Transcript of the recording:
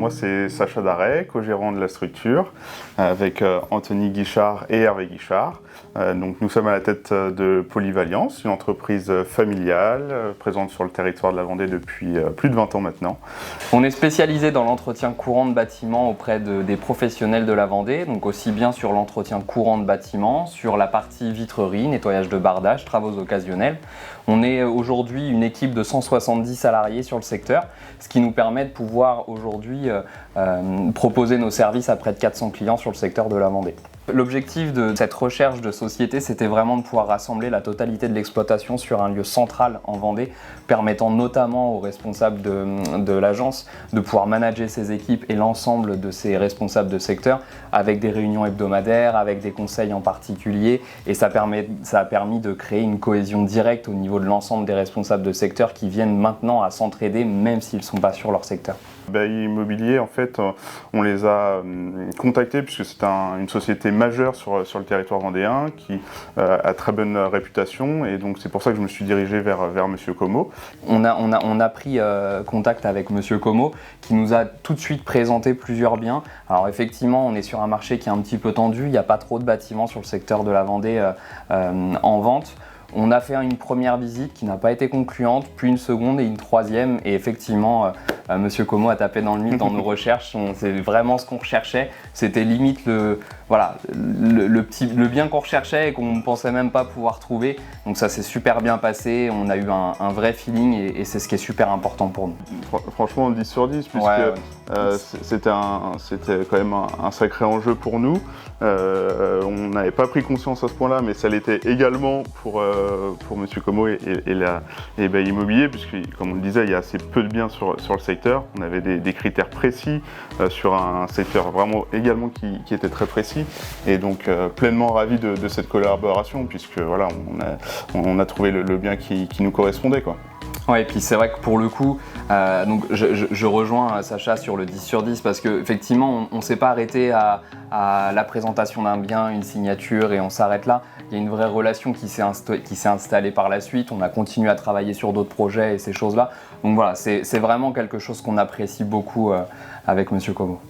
Moi, c'est Sacha Darey, co-gérant de la structure, avec Anthony Guichard et Hervé Guichard. Donc, nous sommes à la tête de Polyvalliance, une entreprise familiale présente sur le territoire de la Vendée depuis plus de 20 ans maintenant. On est spécialisé dans l'entretien courant de bâtiments auprès des professionnels de la Vendée, donc aussi bien sur l'entretien courant de bâtiments, sur la partie vitrerie, nettoyage de bardage, travaux occasionnels. On est aujourd'hui une équipe de 170 salariés sur le secteur, ce qui nous permet de pouvoir aujourd'hui proposer nos services à près de 400 clients sur le secteur de la Vendée. L'objectif de cette recherche de société, c'était vraiment de pouvoir rassembler la totalité de l'exploitation sur un lieu central en Vendée, permettant notamment aux responsables de l'agence de pouvoir manager ses équipes et l'ensemble de ses responsables de secteur avec des réunions hebdomadaires, avec des conseils en particulier, et ça a permis de créer une cohésion directe au niveau de l'ensemble des responsables de secteur qui viennent maintenant à s'entraider même s'ils ne sont pas sur leur secteur. Bailly Immobilier, en fait, on les a contactés puisque c'est une société majeure sur le territoire vendéen qui a très bonne réputation, et donc c'est pour ça que je me suis dirigé vers Monsieur Como. On a pris contact avec Monsieur Como qui nous a tout de suite présenté plusieurs biens. Alors effectivement, on est sur un marché qui est un petit peu tendu, il n'y a pas trop de bâtiments sur le secteur de la Vendée en vente. On a fait une première visite qui n'a pas été concluante, puis une seconde et une troisième, et effectivement, Monsieur Como a tapé dans le mille dans nos recherches. C'est vraiment ce qu'on recherchait. C'était limite le bien qu'on recherchait et qu'on ne pensait même pas pouvoir trouver. Donc ça s'est super bien passé. On a eu un vrai feeling et c'est ce qui est super important pour nous. Franchement, 10 sur 10, puisque c'était quand même un sacré enjeu pour nous. On n'avait pas pris conscience à ce point-là, mais ça l'était également pour Monsieur Como et Bailly Immobilier, puisque, comme on le disait, il y a assez peu de biens sur le secteur. On avait des critères précis sur un secteur vraiment également qui était très précis, et donc pleinement ravi de cette collaboration, puisque voilà, on a trouvé le bien qui nous correspondait, quoi. Ouais, et puis c'est vrai que pour le coup, donc je rejoins Sacha sur le 10 sur 10 parce qu'effectivement, on ne s'est pas arrêté à la présentation d'un bien, une signature et on s'arrête là. Il y a une vraie relation qui s'est installée par la suite. On a continué à travailler sur d'autres projets et ces choses-là. Donc voilà, c'est vraiment quelque chose qu'on apprécie beaucoup avec Monsieur Como.